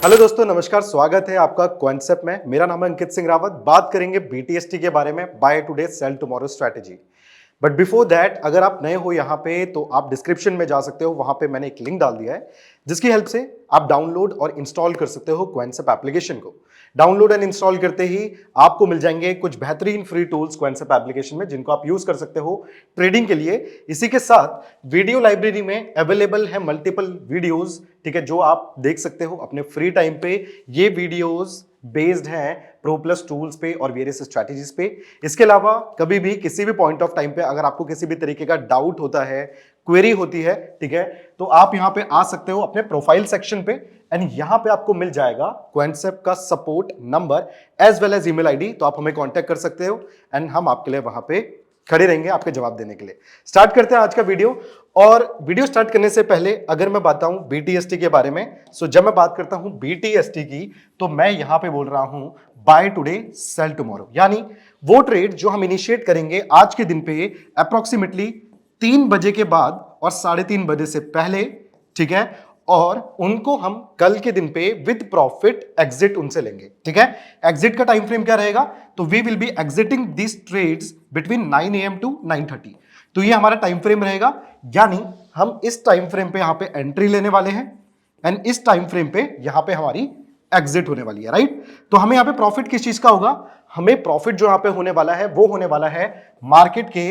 Hello दोस्तों, नमस्कार। स्वागत है आपका क्वेंसेप्ट में। मेरा नाम है अंकित सिंह रावत। बात करेंगे बीटीएसटी के बारे में, buy today sell tomorrow strategy. But before that, अगर आप नए हो यहाँ पे तो आप डिस्क्रिप्शन में जा सकते हो, वहां पे मैंने एक लिंक डाल दिया है जिसकी हेल्प से आप डाउनलोड और इंस्टॉल कर सकते हो क्वेंसेप्ट एप्लीकेशन को। डाउनलोड एंड इंस्टॉल करते ही आपको मिल जाएंगे कुछ बेहतरीन फ्री टूल्स क्वेंसेप्ट एप्लीकेशन में, जिनको आप यूज कर सकते हो ट्रेडिंग के लिए। इसी के साथ वीडियो लाइब्रेरी में अवेलेबल है मल्टीपल वीडियोस, ठीक है, जो आप देख सकते हो अपने फ्री टाइम पे। ये वीडियोस बेस्ड हैं प्रो प्लस टूल्स पे और वेरियस स्ट्रैटेजीज पे। इसके अलावा कभी भी किसी भी पॉइंट ऑफ टाइम पे अगर आपको किसी भी तरीके का डाउट होता है, क्वेरी होती है, ठीक है, तो आप यहां पे आ सकते हो अपने प्रोफाइल सेक्शन पे एंड यहां पे आपको मिल जाएगा क्वेंसेप्ट का support number as well as email ID. तो आप हमें कांटेक्ट कर सकते हो एंड हम आपके लिए वहां पे खड़े रहेंगे आपके जवाब देने के लिए। स्टार्ट करते हैं आज का वीडियो। और वीडियो स्टार्ट करने से पहले अगर मैं बताऊं बीटीएसटी के बारे में, सो जब मैं बात करता हूं बीटीएसटी की तो मैं यहां पे बोल रहा हूं बाय टुडे सेल टुमारो, यानी वो ट्रेड जो हम इनिशिएट करेंगे आज के दिन पे अप्रोक्सीमेटली 3 बजे के बाद और 3:30 बजे से पहले, ठीक है, और उनको हम कल के दिन पे विद प्रॉफिट एग्जिट उनसे लेंगे, ठीक है। एग्जिट का टाइम फ्रेम क्या रहेगा? तो we will be exiting this trades between 9 AM to 9:30। तो ये हमारा टाइम फ्रेम रहेगा, यानी हम इस टाइम फ्रेम पे यहां पे एंट्री लेने वाले हैं एंड इस टाइम फ्रेम पे यहां पे हमारी एग्जिट होने वाली है, राइट। तो हमें यहां पे प्रॉफिट किस चीज का होगा? हमें प्रॉफिट जो यहां पे होने वाला है वो होने वाला है मार्केट के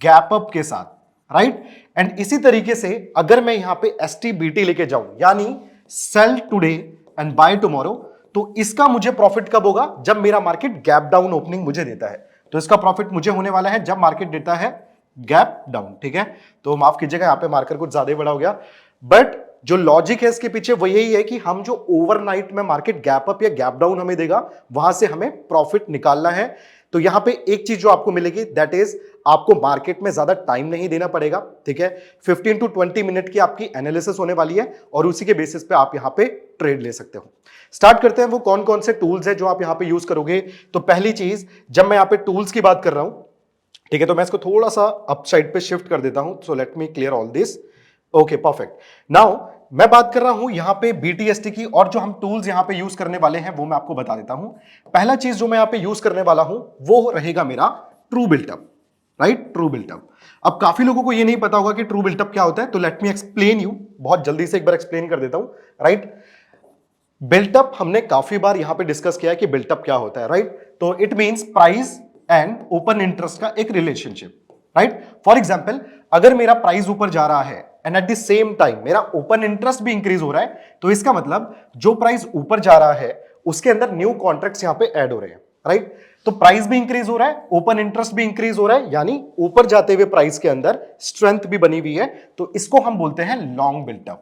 गैप अप के साथ, राइट। एंड इसी तरीके से अगर मैं यहां पे एसटीबीटी लेके जाऊं, यानी sell today and buy tomorrow, तो इसका मुझे प्रॉफिट कब होगा? जब मेरा मार्केट गैप डाउन ओपनिंग मुझे देता है। तो इसका प्रॉफिट मुझे होने वाला है जब मार्केट देता है गैप डाउन, ठीक है। तो माफ कीजिएगा, यहां पे मार्कर कुछ ज्यादा ही बड़ा हो गया, बट जो लॉजिक है इसके पीछे वो यही है कि हम जो ओवरनाइट में मार्केट गैप अप या गैप डाउन हमें देगा, वहां से हमें प्रॉफिट निकालना है। तो यहां पे एक चीज जो आपको मिलेगी, दैट इज आपको मार्केट में ज्यादा टाइम नहीं देना पड़ेगा, ठीक है। 15 टू 20 मिनट की आपकी एनालिसिस होने वाली है और उसी के बेसिस पे आप यहां पे ट्रेड ले सकते हो। स्टार्ट करते हैं, वो कौन कौन से टूल्स है जो आप यहां पे यूज करोगे। तो पहली चीज, जब मैं यहां पे टूल्स की बात कर रहा हूं, ठीक है, तो मैं इसको थोड़ा सा अप साइड पे शिफ्ट कर देता हूं। सो let me clear all this. Okay, perfect. Now मैं बात कर रहा हूं यहां पे बीटीएसटी की, और जो हम टूल्स यहां पे यूज करने वाले हैं वो मैं आपको बता देता हूं। पहला चीज जो मैं यहां पे यूज करने वाला हूं वो रहेगा मेरा true built up, right. True built up. अब काफी लोगों को ये नहीं पता होगा कि ट्रू बिल्टअप क्या होता है, तो लेट मी एक्सप्लेन यू। बहुत जल्दी से एक बार एक्सप्लेन कर देता हूं, राइट। बिल्टअप हमने काफी बार यहां पे डिस्कस किया है कि बिल्टअप क्या होता है, राइट। तो it means price and open interest का एक रिलेशनशिप, राइट। फॉर एग्जांपल, अगर मेरा प्राइस ऊपर जा रहा है and at the same time मेरा ओपन इंटरेस्ट भी इंक्रीज हो रहा है, तो इसका मतलब जो प्राइस ऊपर जा रहा है उसके अंदर न्यू कॉन्ट्रैक्ट्स यहां पे ऐड हो रहे हैं, राइट। तो प्राइस भी इंक्रीज हो रहा है, ओपन इंटरेस्ट भी इंक्रीज हो रहा है, यानी ऊपर जाते हुए प्राइस के अंदर स्ट्रेंथ भी बनी हुई है। तो इसको हम बोलते हैं long built up,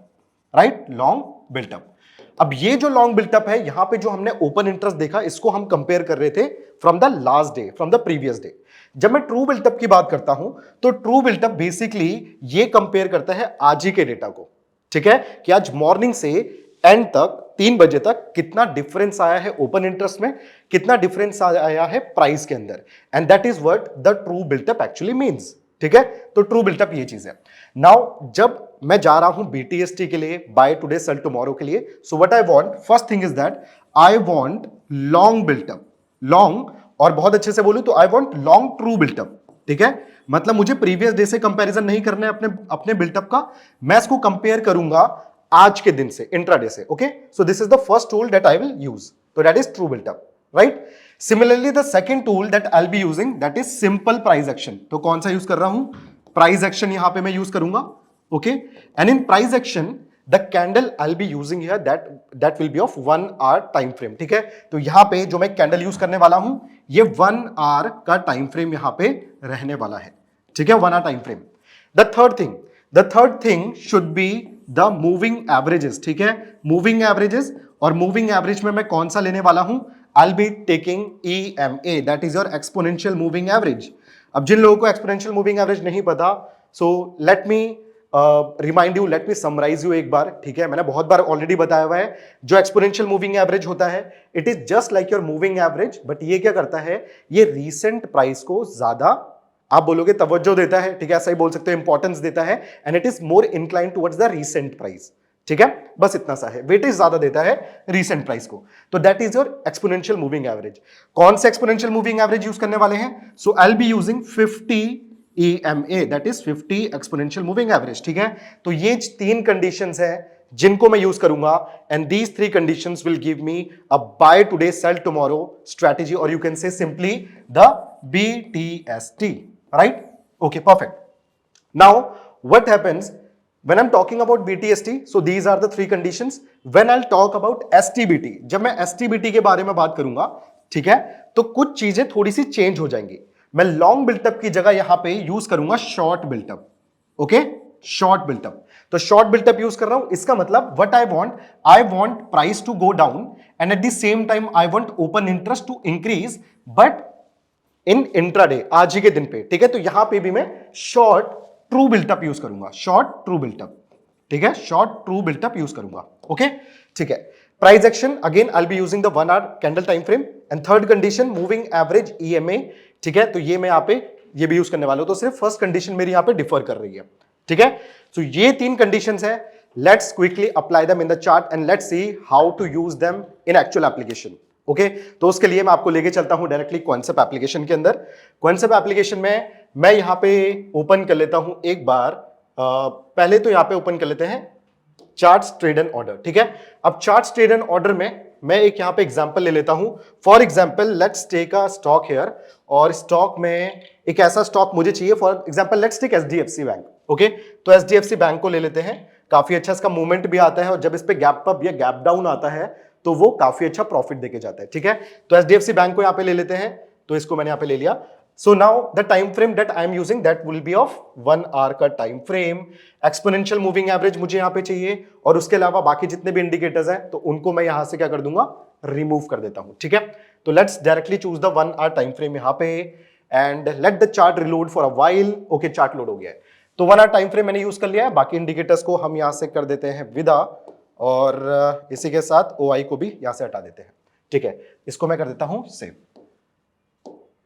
right, long built up. अब ये जो लॉन्ग बिल्टअप है, यहां पे जो हमने ओपन इंटरेस्ट देखा, इसको हम कंपेयर कर रहे थे from the last day, from the previous day. जब मैं ट्रू बिल्टअप की बात करता हूं तो ट्रू बिल्टअप बेसिकली ये कंपेयर करता है आज ही के डेटा को, ठीक है, कि आज मॉर्निंग से एंड तक 3 बजे तक कितना डिफरेंस आया है ओपन इंटरेस्ट में, कितना डिफरेंस आया है प्राइस के अंदर, and that is what the true built up actually means, ठीक है। तो ट्रू बिल्टअप ये चीज है। नाउ जब मैं जा रहा हूं बीटीएसटी के लिए, बाय टुडे सेल टुमारो के लिए, so what I want, first thing is that I want long built up, long, और बहुत अच्छे से बोलूं तो I want long true built up, ठीक है। मतलब मुझे प्रीवियस डे से कंपैरिजन नहीं करना है अपने बिल्टअप का, मैं इसको कंपेयर करूंगा आज के दिन से, इंट्राडे से, okay. So this is the first tool that I will use, तो that is true built up, right. Similarly the second tool that I will be using, that is simple price action. तो कौन सा use कर रहा हूं? Price action यहां पे मैं यूज करूंगा, okay. And in price action the candle I will be using here that will be of 1 hour time frame, ठीक है। तो यहां पे जो मैं कैंडल यूज करने वाला हूं, ये 1 आवर का टाइम फ्रेम यहां पे रहने वाला है, ठीक है, 1 hour time frame. The third thing should be the moving averages, ठीक है, मूविंग एवरेजेस। और मूविंग एवरेज में मैं कौन सा लेने वाला हूं? I will be taking EMA, that is your exponential moving average. अब जिन लोगों को एक्सपोनेंशियल मूविंग एवरेज नहीं पता, so let me remind you, let me summarise you एक बार, ठीक है। मैंने बहुत बार ऑलरेडी बताया हुआ है, जो एक्सपोनेंशियल मूविंग एवरेज होता है, it is just like your moving average, but ये क्या करता है, ये रीसेंट प्राइस को ज्यादा, आप बोलोगे तवज्जो देता है, ठीक है, ऐसा ही बोल सकते हो, इंपॉर्टेंस देता है, and it is more incline towards the recent price, ठीक है, बस इतना सा है, वेटेज ज्यादा देता है रीसेंट प्राइस को। तो that is your exponential moving average. कौन से एक्सपोनेंशियल मूविंग एवरेज यूज करने वाले हैं? So I will be using 50 EMA, that is 50 exponential moving average. ठीक है, तो ये 3 कंडीशंस है जिनको मैं यूज करूंगा, and these 3 conditions will give me a buy today sell tomorrow strategy, और you can say simply the BTST, right? Okay, perfect. Now what happens when I'm talking about BTST, so these are the 3 conditions. When I'll talk about STBT, जब मैं STBT के बारे में बात करूंगा, ठीक है, तो कुछ चीजें थोड़ी सी चेंज हो जाएंगी। मैं लॉन्ग बिल्टअप की जगह यहां पे यूज करूंगा शॉर्ट बिल्टअप। ओके, शॉर्ट बिल्टअप। तो शॉर्ट बिल्टअप यूज कर रहा हूं, इसका मतलब what I want price to go down and at the same time I want open interest to increase, but in intraday, आज ही के दिन पे। ठीक है, तो यहां पे भी मैं शॉर्ट ट्रू बिल्टअप यूज करूंगा, शॉर्ट ट्रू बिल्टअप। ठीक है, शॉर्ट ट्रू बिल्टअप यूज करूंगा। ओके, ठीक है। Price action again I will be using the 1 our candle time frame, and third condition moving average EMA। ठीक है, तो ये मैं यहां पे ये भी यूज करने वाला हूं, तो सिर्फ फर्स्ट कंडीशन मेरी यहां पे डिफर कर रही है। ठीक है, तो ये 3 कंडीशंस है। Let's quickly apply them in the chart and let's see how to use them in actual application. Okay, तो उसके लिए मैं आपको लेके चलता हूं डायरेक्टली कॉन्सेप्ट एप्लीकेशन के अंदर। कॉन्सेप्ट एप्लीकेशन में मैं यहां पे ओपन कर लेता हूं एक बार, पहले तो यहां पे ओपन कर लेते हैं चार्ट्स ट्रेड एंड ऑर्डर। ठीक है, अब चार्ट्स ट्रेड एंड ऑर्डर में मैं एक यहां पे एग्जांपल ले लेता हूं। For example let's take a stock here, और स्टॉक में एक ऐसा स्टॉक मुझे चाहिए, for example let's take HDFC bank. Okay, तो HDFC बैंक को ले लेते हैं। काफी अच्छा इसका मूवमेंट भी आता है, और जब इस पे गैप अप या गैप डाउन आता है तो वो काफी अच्छा प्रॉफिट देके जाता है। ठीक है, तो HDFC बैंक को यहां पे ले लेते हैं, तो इसको मैंने यहां पे ले लिया। So now the time frame that I am using that will be of 1 hour का time frame. Exponential moving average मुझे यहाँ पे चाहिए, और उसके अलावा बाकी जितने भी इंडिकेटर्स हैं तो उनको मैं यहाँ से क्या कर दूंगा, रिमूव कर देता हूँ। ठीक है, तो let's directly choose the 1 hour time frame यहाँ पे, and let the chart reload for a while. Okay, chart load हो गया है, तो 1 hour टाइम फ्रेम मैंने यूज कर लिया है। बाकी इंडिकेटर्स को हम यहाँ से कर देते हैं विदा, और इसी के साथ OI को भी यहाँ से हटा देते हैं। ठीक है, इसको मैं कर देता हूँ सेव।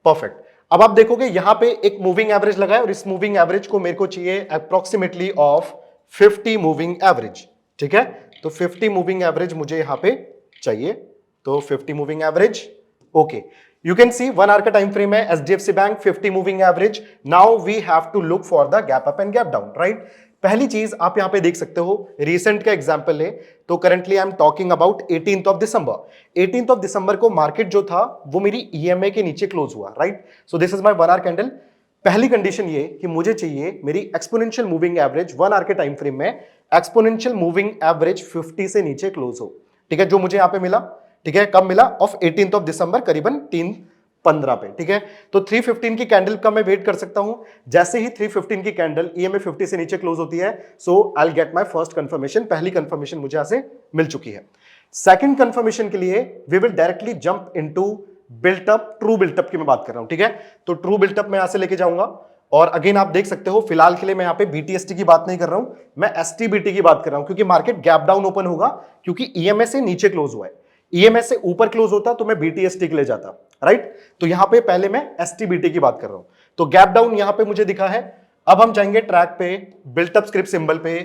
परफेक्ट। अब आप देखोगे यहां पे एक मूविंग एवरेज लगा है, और इस मूविंग एवरेज को मेरे को चाहिए अप्रोक्सीमेटली ऑफ 50 मूविंग एवरेज। ठीक है, तो 50 मूविंग एवरेज मुझे यहां पे चाहिए, तो 50 moving average. Okay, you can see 1 hour का टाइम फ्रेम है, HDFC bank 50 moving average. Now we have to look for the gap up and gap down, right? पहली चीज आप यहां पे देख सकते हो, रिसेंट का एग्जांपल है, तो currently I am talking about 18th of December. 18th of December को मार्केट जो था वो मेरी EMA के नीचे क्लोज हुआ, right? So this is my 1 our candle. पहली कंडीशन ये कि मुझे चाहिए मेरी एक्सपोनेंशियल मूविंग एवरेज 1 आवर के टाइम फ्रेम में एक्सपोनेंशियल मूविंग एवरेज 50 से नीचे क्लोज हो। ठीक है, जो मुझे यहां पे मिला, ठीक है, कब मिला? ऑफ 18th ऑफ दिसंबर, करीबन 3:15 पे। ठीक है, तो 3:15 की कैंडल का मैं वेट कर सकता हूं। जैसे ही 3:15 की कैंडल EMA 50 से नीचे क्लोज होती है, so I will get my first confirmation. पहली कंफर्मेशन मुझे यहां से मिल चुकी है। सेकंड कंफर्मेशन के लिए we will directly jump into buildup, true buildup की मैं बात कर रहा हूं। ठीक है, तो ट्रू बिल्टअप मैं यहां से लेके जाऊंगा, और अगेन आप देख सकते हो फिलहाल के लिए मैं यहां पे BTST की बात नहीं कर रहा हूं, मैं STBT की बात कर रहा हूं, क्योंकि मार्केट गैप डाउन ओपन होगा, क्योंकि EMA से नीचे क्लोज हुआ है। EMA से ऊपर क्लोज होता तो मैं BTST के लिए जाता, राइट? तो यहां पे पहले मैं STBT की बात कर रहा हूं, तो गैप डाउन यहां पे मुझे दिखा है। अब हम जाएंगे ट्रैक पे, बिल्टअप स्क्रिप्ट सिंबल पे,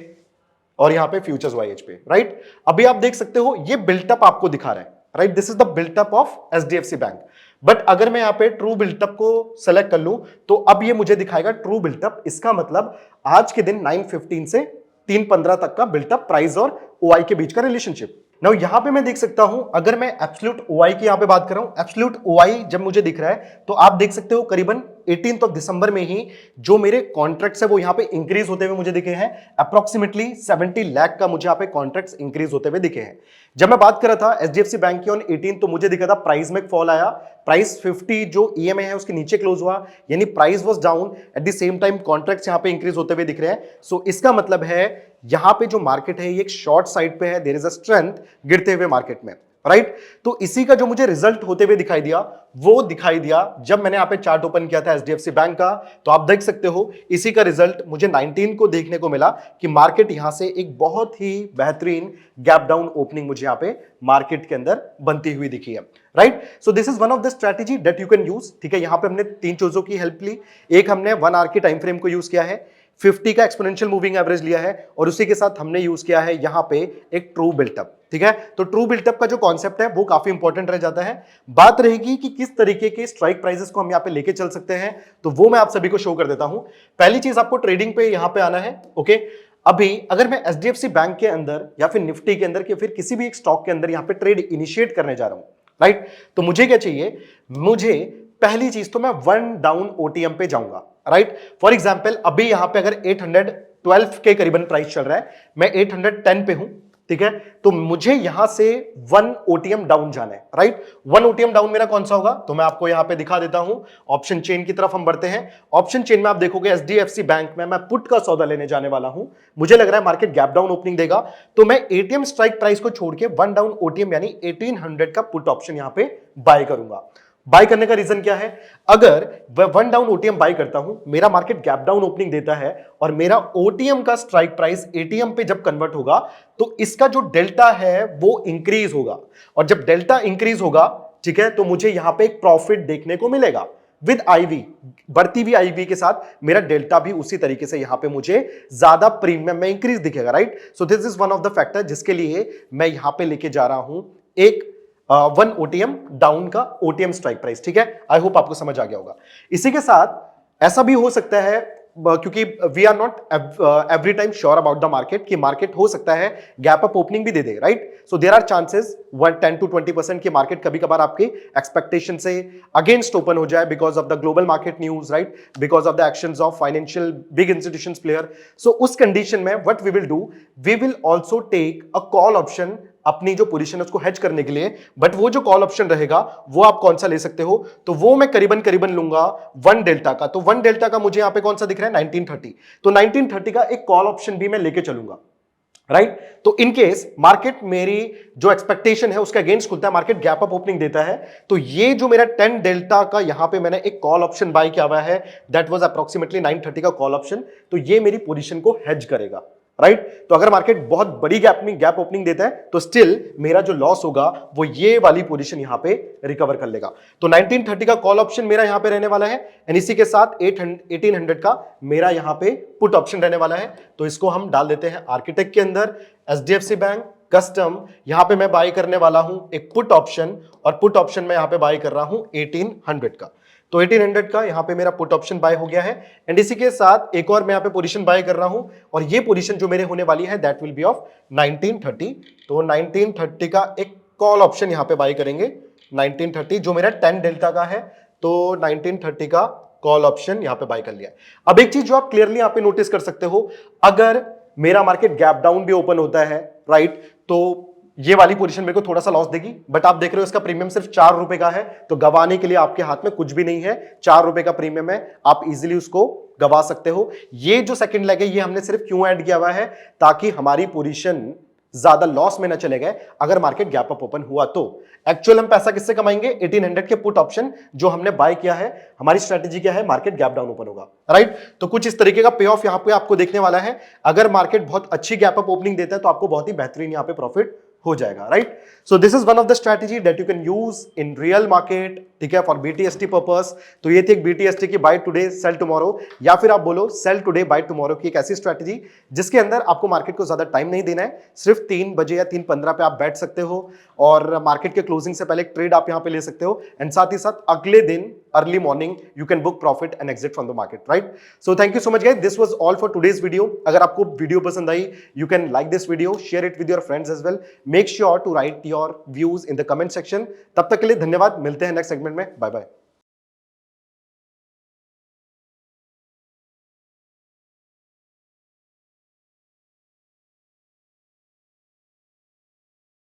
और यहां पे फ्यूचर्स YH पे, राइट? अभी आप देख सकते हो ये बिल्टअप आपको दिखा रहा है, right? This is the built up of HDFC bank. But अगर मैं यहां पे ट्रू बिल्टअप को सेलेक्ट कर लूं, तो अब ये मुझे दिखाएगा ट्रू बिल्टअप। इसका मतलब आज के दिन 9:15 से 3:15 तक का बिल्टअप, प्राइस और OI के बीच का रिलेशनशिप। नाउ यहां पे मैं देख सकता हूं, अगर मैं एब्सोल्यूट OI की यहां पे बात कर रहा हूं, एब्सोल्यूट OI जब मुझे दिख रहा है, तो आप देख सकते हो करीबन 18th ऑफ दिसंबर में ही जो मेरे कॉन्ट्रैक्ट्स है वो यहां पे इंक्रीज होते हुए मुझे दिखे हैं। अप्रोक्सीमेटली 70 लाख का मुझे यहां पे कॉन्ट्रैक्ट्स इंक्रीज होते हुए दिखे हैं। जब मैं बात कर रहा था HDFC बैंक की ऑन 18, तो मुझे दिखा था प्राइस में फॉल आया, प्राइस 50 जो EMA है उसके नीचे क्लोज हुआ, यानी price was down, eight the same time contracts यहां पे इंक्रीज होते हुए दिख रहे हैं। सो इसका मतलब है यहां पे जो मार्केट है ये एक शॉर्ट साइड पे है, देयर इज अ स्ट्रेंथ गिरते हुए मार्केट में, राइट? तो इसी का जो मुझे रिजल्ट होते हुए दिखाई दिया, वो दिखाई दिया जब मैंने यहां पे चार्ट ओपन किया था HDFC बैंक का। तो आप देख सकते हो इसी का रिजल्ट मुझे 19 को देखने को मिला कि मार्केट यहां से एक बहुत ही बेहतरीन गैप डाउन ओपनिंग मुझे यहां पे मार्केट के अंदर बनती हुई दिखी है, right? So this is one of the strategy that you can use. ठीक है, यहां पे हमने 3 चीजों की हेल्प ली। एक, हमने 1 आवर के टाइम फ्रेम को यूज किया है, 50 का एक्सपोनेंशियल मूविंग एवरेज लिया है और उसी के साथ हमने यूज किया है यहां पे एक ट्रू बिल्टअप। ठीक है, तो ट्रू बिल्टअप का जो कॉन्सेप्ट है वो काफी इंपॉर्टेंट रह जाता है। बात रहेगी कि किस तरीके के स्ट्राइक प्राइसेस को हम यहां पे लेके चल सकते हैं, तो वो मैं आप सभी को शो कर देता हूं। पहली चीज आपको ट्रेडिंग पे यहां पे आना है। ओके, अभी अगर मैं एचडीएफसी बैंक के अंदर या फिर निफ्टी के अंदर या फिर किसी भी एक स्टॉक के अंदर यहां पे ट्रेड इनिशिएट करने जा रहा हूं, राइट, तो मुझे क्या चाहिए, मुझे पहली चीज तो मैं वन डाउन ओटीएम पे जाऊंगा, राइट। फॉर एग्जांपल अभी यहां पे अगर 812 के करीबन प्राइस चल रहा है, मैं 810 पे हूं, ठीक है, तो मुझे यहां से वन ओटीएम डाउन जाना है, राइट। वन ओटीएम डाउन मेरा कौन सा होगा, तो मैं आपको यहां पे दिखा देता हूं। ऑप्शन चेन की तरफ हम बढ़ते हैं। ऑप्शन चेन में आप देखोगे एचडीएफसी बैंक में मैं पुट का सौदा लेने जाने वाला हूं। मुझे लग रहा है मार्केट गैप डाउन ओपनिंग देगा, तो मैं एटीएम स्ट्राइक प्राइस को छोड़ के वन डाउन ओटीएम यानी 1800 का पुट ऑप्शन यहां पे बाय करूंगा। बाय करने का रीजन क्या है, अगर वन डाउन ओटीएम बाय करता हूं, मेरा मार्केट गैप डाउन ओपनिंग देता है और मेरा ओटीएम का स्ट्राइक प्राइस एटीएम पे जब कन्वर्ट होगा तो इसका जो डेल्टा है वो इंक्रीज होगा, और जब डेल्टा इंक्रीज होगा, ठीक है, तो मुझे यहां पे एक प्रॉफिट देखने को मिलेगा विद आईवी, बढ़ती हुई आईवी के साथ मेरा डेल्टा भी उसी तरीके से यहां पे मुझे ज्यादा प्रीमियम में इंक्रीज दिखेगा, right. So this is one of the factor जिसके लिए मैं यहां पे लेके जा रहा हूं एक वन ओटीएम डाउन का ओटीएम स्ट्राइक प्राइस। ठीक है, आई होप आपको समझ आ गया होगा। इसी के साथ ऐसा भी हो सकता है, क्योंकि we are not every time sure about the market, कि मार्केट हो सकता है गैप अप ओपनिंग भी दे दे, right. So there are chances 10 to 20% की मार्केट कभी कभार आपके एक्सपेक्टेशन से अगेंस्ट ओपन हो जाए because of the global market news, right, because of the actions of financial big institutions player. So उस कंडीशन में what we will do, we will also take a call option अपनी जो position है उसको hedge करने के लिए। But वो जो कॉल ऑप्शन रहेगा वो आप कौन सा ले सकते हो, तो वो मैं करीबन लूंगा वन डेल्टा का। तो वन डेल्टा का मुझे यहां पे कौन सा दिख रहा है, 1930। तो 1930 का एक कॉल ऑप्शन भी मैं लेके चलूंगा, राइट। तो इन केस मार्केट मेरी जो एक्सपेक्टेशन है उसके अगेंस्ट खुलता है, मार्केट गैप अप ओपनिंग देता है, तो ये जो मेरा 10 डेल्टा का यहां पे मैंने एक कॉल ऑप्शन बाय किया हुआ है, दैट वाज अप्रोक्सीमेटली 930 का कॉल ऑप्शन, तो ये मेरी पोजीशन को हेज करेगा, राइट। तो अगर मार्केट बहुत बड़ी गैप ओपनिंग देता है तो स्टिल मेरा जो लॉस होगा वो ये वाली पोजीशन यहां पे रिकवर कर लेगा। तो 1930 का कॉल ऑप्शन मेरा यहां पे रहने वाला है, एंड इसी के साथ 1800 का मेरा यहां पे पुट ऑप्शन रहने वाला है। तो इसको हम डाल देते हैं आर्किटेक्ट के अंदर। एचडीएफसी बैंक कस्टम यहां पे मैं बाय करने वाला हूं एक पुट ऑप्शन, और पुट ऑप्शन में यहां पे बाय कर रहा हूं 1800 का। तो 1800 का यहां पे मेरा पुट ऑप्शन बाय हो गया है, एंड इसी के साथ एक और मैं यहां पे पोजीशन बाय कर रहा हूं, और ये पोजीशन जो मेरे होने वाली है दैट विल बी ऑफ 1930। तो 1930 का एक कॉल ऑप्शन यहां पे बाय करेंगे 1930, जो मेरा 10 डेल्टा का है, तो 1930 का कॉल ऑप्शन यहां पे बाय कर लिया। अब एक चीज जो आप क्लियरली यहां पे नोटिस कर सकते हो, अगर मेरा मार्केट गैप डाउन भी ओपन होता है, राइट, तो ये वाली पोजीशन मेरे को थोड़ा सा लॉस देगी, बट आप देख रहे हो इसका प्रीमियम सिर्फ 4 रुपए का है, तो गवाने के लिए आपके हाथ में कुछ भी नहीं है। 4 रुपए का प्रीमियम है, आप इजीली उसको गवा सकते हो। ये जो सेकंड लेग है ये हमने सिर्फ क्यों ऐड किया हुआ है, ताकि हमारी पोजीशन ज्यादा लॉस में ना चले गए अगर मार्केट गैप अप ओपन हुआ तो। एक्चुअल हम पैसा किससे कमाएंगे, 1800 के पुट ऑप्शन जो हमने बाय किया है। हमारी स्ट्रेटेजी क्या है, मार्केट गैप डाउन ओपन होगा, राइट। तो कुछ इस तरीके का पे ऑफ यहां पे आपको देखने वाला है। अगर मार्केट बहुत अच्छी गैप अप ओपनिंग देता है तो आपको बहुत ही बेहतरीन यहां पे प्रॉफिट हो जाएगा, right. So this is one of the strategy that you can use in real market, ठीक है, फॉर बीटीएसटी पर्पस। तो ये थी एक बीटीएसटी की बाय टुडे सेल टुमारो, या फिर आप बोलो सेल टुडे बाय टुमारो की एक ऐसी स्ट्रेटेजी जिसके अंदर आपको मार्केट को ज्यादा टाइम नहीं देना है, सिर्फ 3 बजे या 3:15 पे आप बैठ सकते हो और मार्केट के क्लोजिंग से पहले एक ट्रेड आप यहां पे ले सकते हो, एंड साथ ही साथ अगले दिन early morning you can book profit and exit from the market, right. So thank you so much guys, this was all for today's video. अगर आपको वीडियो पसंद आई, you can like this video, share it with your friends as well, make sure to write your views in the comment section. तब तक के लिए धन्यवाद, मिलते हैं नेक्स्ट सेगमेंट में, बाय बाय।